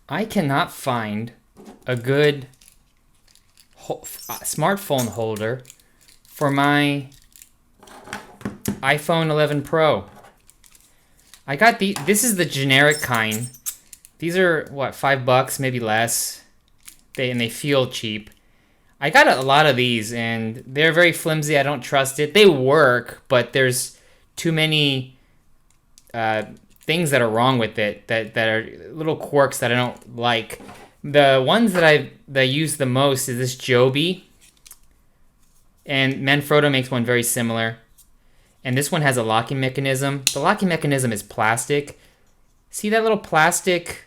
I cannot find a good smartphone holder for my iPhone 11 Pro. I got this is the generic kind. These are what, $5, maybe less. They feel cheap. I got a lot of these and they're very flimsy. I don't trust it. They work, but there's too many things that are wrong with it that are little quirks that I don't like. The ones that I use the most is this Joby, and Manfrotto makes one very similar. And this one has a locking mechanism. The locking mechanism is plastic. See that little plastic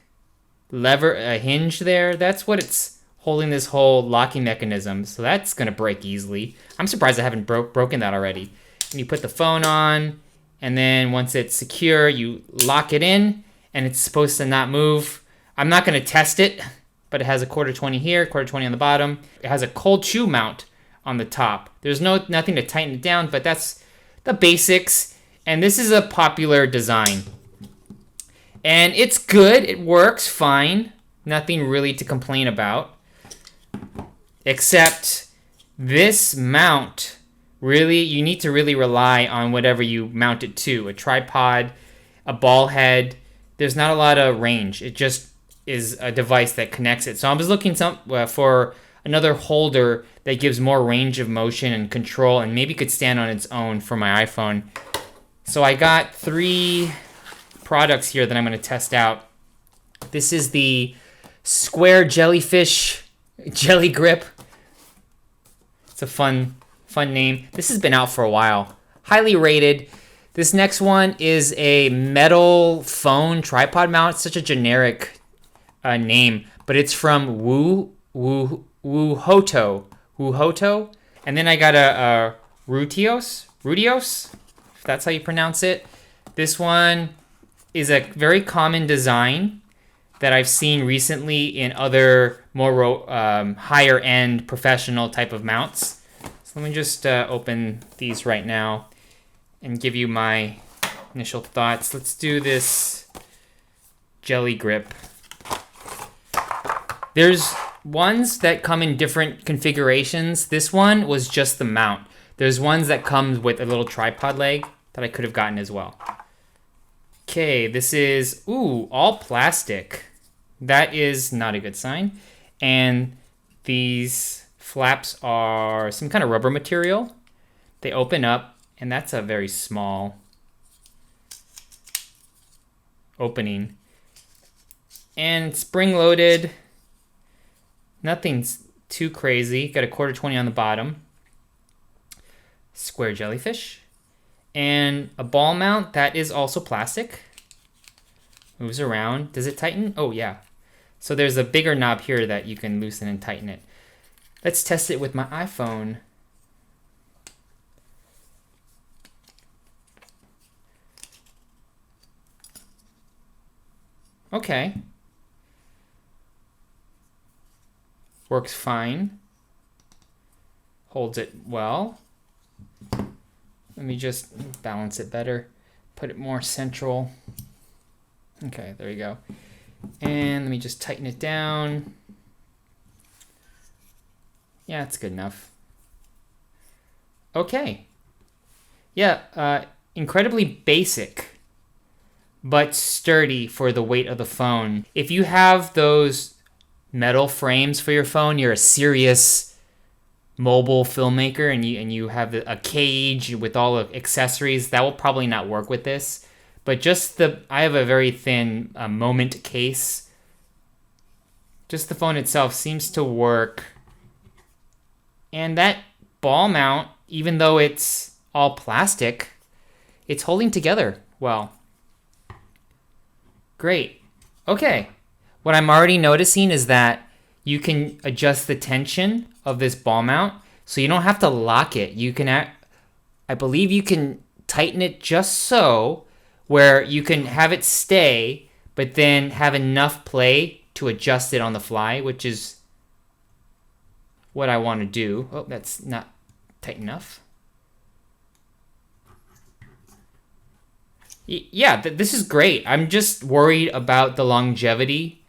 lever, hinge there? That's what it's holding this whole locking mechanism. So that's gonna break easily. I'm surprised I haven't broken that already. And you put the phone on, and then once it's secure, you lock it in, and it's supposed to not move. I'm not gonna test it, but it has a quarter 20 here, quarter 20 on the bottom. It has a cold shoe mount on the top. There's nothing to tighten it down, but that's the basics. And this is a popular design. And it's good, it works fine. Nothing really to complain about. Except this mount, really, you need to really rely on whatever you mount it to. A tripod, a ball head. There's not a lot of range. It just is a device that connects it. So I was looking for another holder that gives more range of motion and control and maybe could stand on its own for my iPhone. So I got 3 products here that I'm going to test out. This is the Square Jellyfish Jelly Grip. It's a fun name. This has been out for a while. Highly rated. This next one is a metal phone tripod mount. It's such a generic name, but it's from Woohoto. Woohoto. And then I got a Rutios, if that's how you pronounce it. This one is a very common design that I've seen recently in other more higher end professional type of mounts. So let me just open these right now and give you my initial thoughts. Let's do this Jelly Grip. There's ones that come in different configurations. This one was just the mount. There's ones that come with a little tripod leg that I could have gotten as well. Okay, this is, all plastic. That is not a good sign. And these flaps are some kind of rubber material. They open up, and that's a very small opening. And spring-loaded. Nothing's too crazy. Got a quarter 20 on the bottom. Square Jellyfish. And a ball mount that is also plastic. Moves around. Does it tighten? Oh, yeah. So there's a bigger knob here that you can loosen and tighten it. Let's test it with my iPhone. Okay. Works fine. Holds it well. Let me just balance it better. Put it more central. Okay, there you go. And let me just tighten it down. Yeah, it's good enough. Okay. Yeah, incredibly basic, but sturdy for the weight of the phone. If you have those metal frames for your phone, you're a serious mobile filmmaker, and you have a cage with all the accessories, that will probably not work with this. But just I have a very thin Moment case. Just the phone itself seems to work. And that ball mount, even though it's all plastic, it's holding together well. Great. Okay. What I'm already noticing is that you can adjust the tension of this ball mount, so you don't have to lock it. You can, I believe you can tighten it just so, where you can have it stay, but then have enough play to adjust it on the fly, which is what I want to do. Oh, that's not tight enough. Yeah, this is great. I'm just worried about the longevity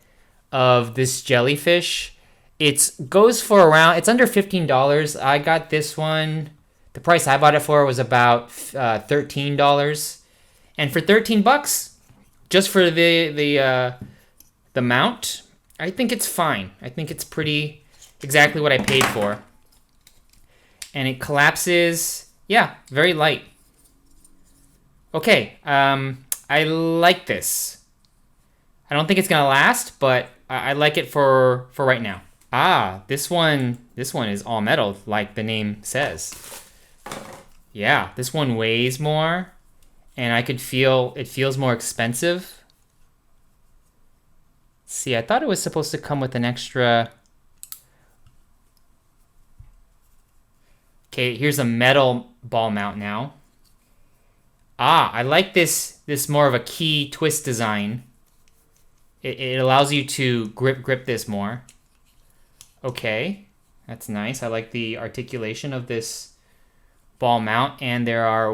of this jellyfish. It goes for around, it's under $15. I got this one. The price I bought it for was about $13. And for 13 bucks, just for the mount, I think it's fine. I think it's pretty exactly what I paid for. And it collapses, yeah, very light. Okay, I like this. I don't think it's gonna last, but I like it for right now. Ah, this one is all metal, like the name says. Yeah, this one weighs more, and I could feel it feels more expensive. See, I thought it was supposed to come with an extra. Okay, here's a metal ball mount now. Ah, I like this more of a key twist design. It allows you to grip this more. Okay, that's nice. I like the articulation of this ball mount. And there are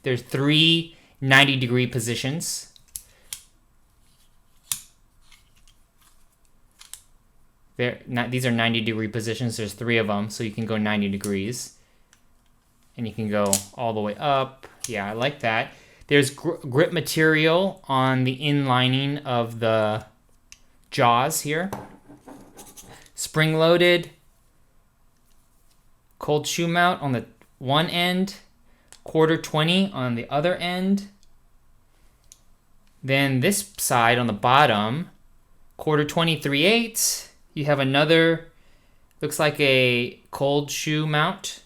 there's three 90-degree positions. These are 90-degree positions. There's 3 of them, so you can go 90 degrees. And you can go all the way up. Yeah, I like that. There's grip material on the inlining of the jaws here. Spring-loaded cold shoe mount on the one end. 1/4-20 on the other end. Then this side on the bottom, 1/4-20 3/8. You have another, looks like a cold shoe mount.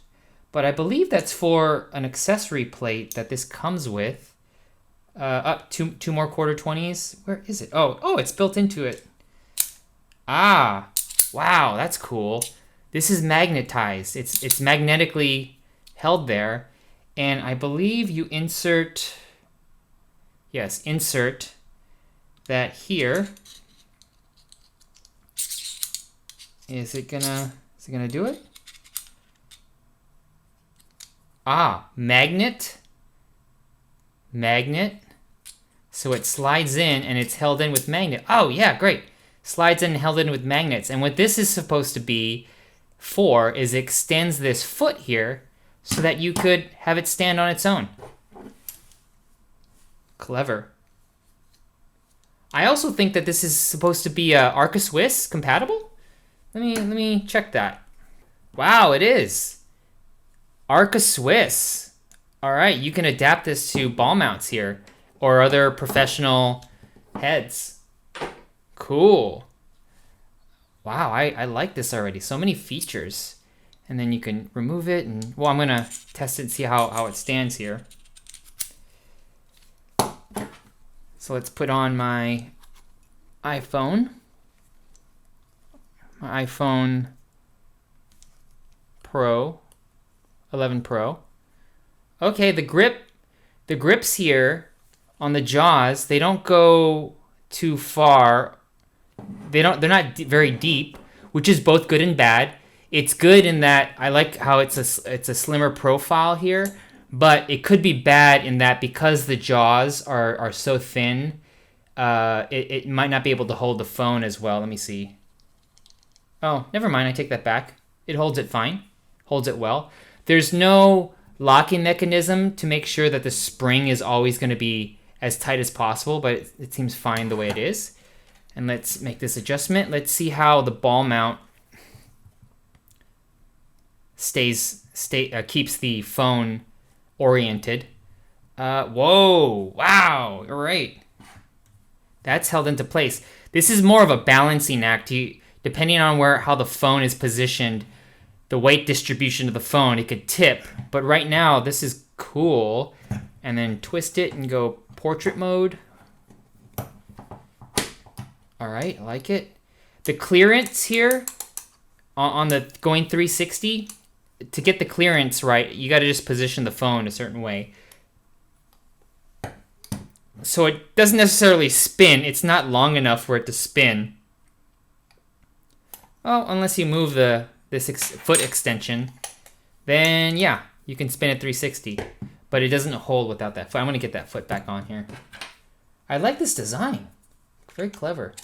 But I believe that's for an accessory plate that this comes with. Up two more 1/4-20s. Where is it? Oh, it's built into it. Ah, wow, that's cool. This is magnetized. It's magnetically held there, and I believe you insert that here. Is it gonna do it? Ah, magnet. So it slides in and it's held in with magnet. Oh yeah, great. Slides in and held in with magnets. And what this is supposed to be for is it extends this foot here so that you could have it stand on its own. Clever. I also think that this is supposed to be Arca Swiss compatible. Let me check that. Wow, it is. Arca Swiss. All right, you can adapt this to ball mounts here or other professional heads. Cool. Wow, I like this already. So many features. And then you can remove it and, well, I'm gonna test it and see how it stands here. So let's put on my iPhone. My iPhone Pro, 11 Pro. Okay, the grips here on the jaws, they don't go too far. They're not very deep, which is both good and bad. It's good in that I like how it's a slimmer profile here, but it could be bad in that because the jaws are so thin, it might not be able to hold the phone as well. Let me see. Oh, never mind. I take that back. It holds it fine. Holds it well. There's no locking mechanism to make sure that the spring is always going to be as tight as possible, but it seems fine the way it is. And let's make this adjustment. Let's see how the ball mount keeps the phone oriented. Whoa, wow, all right. That's held into place. This is more of a balancing act. Depending on how the phone is positioned, the weight distribution of the phone, it could tip. But right now, this is cool. And then twist it and go portrait mode. All right, I like it. The clearance here on the going 360, to get the clearance right, you got to just position the phone a certain way. So it doesn't necessarily spin. It's not long enough for it to spin. Oh, unless you move this foot extension, then yeah, you can spin it 360. But it doesn't hold without that foot. I'm going to get that foot back on here. I like this design. Very clever.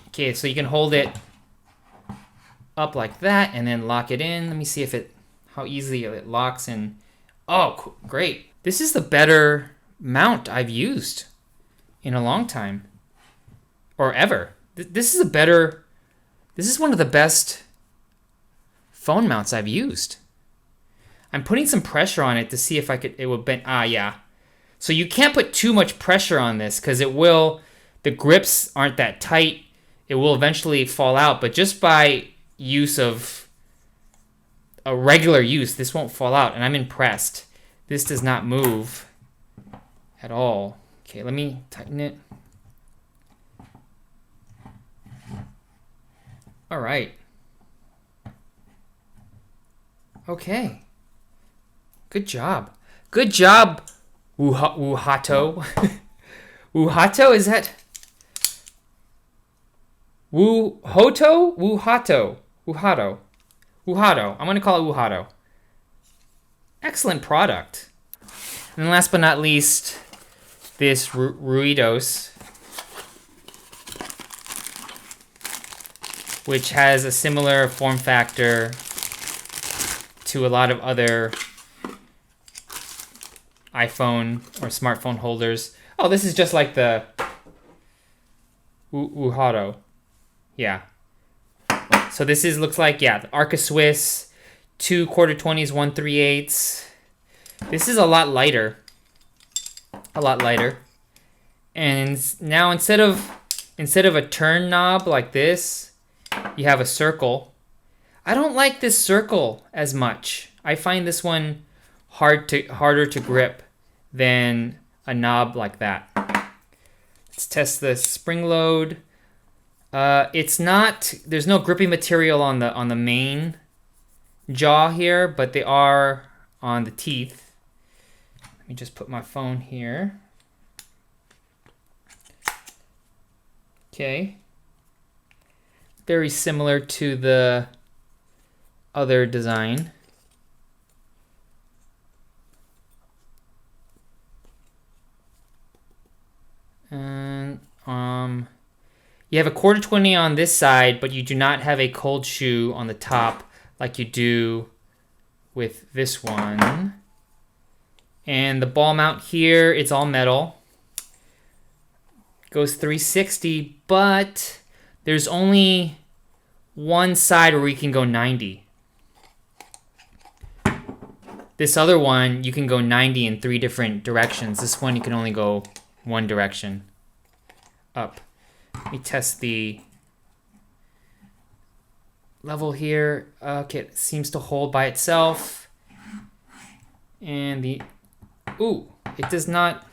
Okay, so you can hold it up like that and then lock it in. Let me see how easily it locks in. Oh, great. This is the better mount I've used in a long time. Or ever. This is one of the best phone mounts I've used. I'm putting some pressure on it to see if it would bend. Yeah. So you can't put too much pressure on this because the grips aren't that tight. It will eventually fall out, but just by use of a regular use, this won't fall out, and I'm impressed. This does not move at all. Okay, let me tighten it. All right. Okay. Good job. Good job, Woohoto. Woohoto, is that... Woohoto? Woohoto. Woohoto. Woohoto. I'm going to call it Woohoto. Excellent product. And then last but not least, this Ruidos, which has a similar form factor to a lot of other iPhone or smartphone holders. Oh, this is just like the Woohoto. Yeah. So this looks like, the Arca Swiss, 2 quarter 20s, 1 3/8. This is a lot lighter. A lot lighter. And now instead of a turn knob like this, you have a circle. I don't like this circle as much. I find this one harder to grip than a knob like that. Let's test the spring load. There's no gripping material on the main jaw here, but they are on the teeth. Let me just put my phone here. Okay. Very similar to the other design. And you have a quarter 20 on this side, but you do not have a cold shoe on the top like you do with this one. And the ball mount here, it's all metal. Goes 360, but there's only one side where you can go 90. This other one, you can go 90 in 3 different directions. This one, you can only go one direction, up. Let me test the level here. Okay, it seems to hold by itself. And it does not.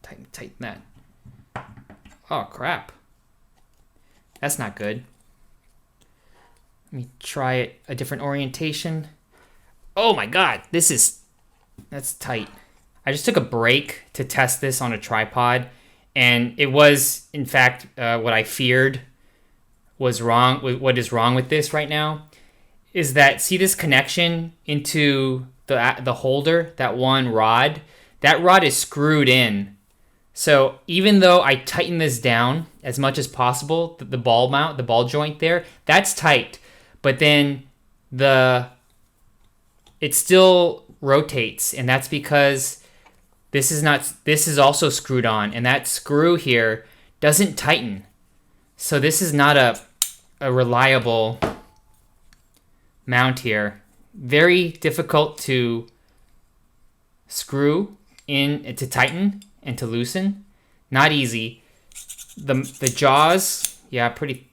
Tighten that. Oh, crap. That's not good. Let me try it a different orientation. Oh my God, that's tight. I just took a break to test this on a tripod, and it was, in fact, what I feared was wrong. What is wrong with this right now is that, see this connection into the holder, that one rod? That rod is screwed in. So even though I tighten this down as much as possible, the ball mount, the ball joint there, that's tight. But then it still rotates, and that's because this is also screwed on, and that screw here doesn't tighten. So this is not a reliable mount here. Very difficult to screw in, to tighten and to loosen. Not easy. The jaws, yeah, pretty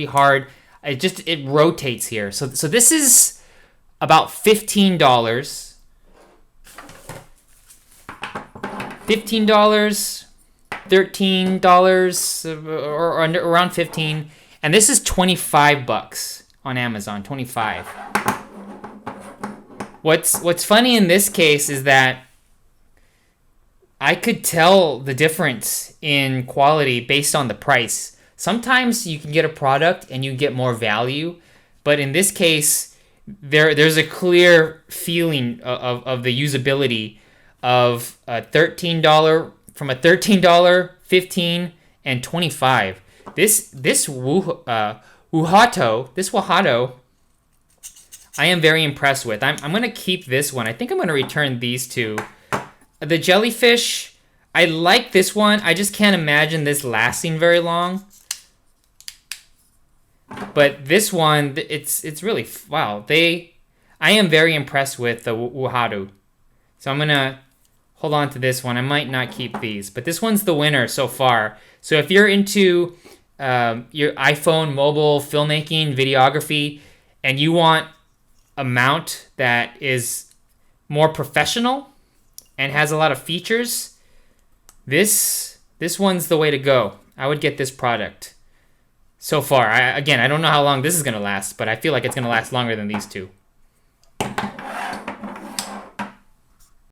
hard. It rotates here. So this is about $15. $15, $13, or around 15, and this is $25 on Amazon. 25. What's funny in this case is that I could tell the difference in quality based on the price. Sometimes you can get a product and you get more value, but in this case, there's a clear feeling of the usability of a $13 from a $13, $15, and $25. This Woohoto, I am very impressed with. I'm going to keep this one. I think I'm going to return these two. The jellyfish, I like this one. I just can't imagine this lasting very long. But this one, it's really, wow. I am very impressed with the Woohoto. So I'm going to hold on to this one. I might not keep these. But this one's the winner so far. So if you're into your iPhone, mobile, filmmaking, videography, and you want a mount that is more professional and has a lot of features, this one's the way to go. I would get this product so far. Again, I don't know how long this is going to last, but I feel like it's going to last longer than these two.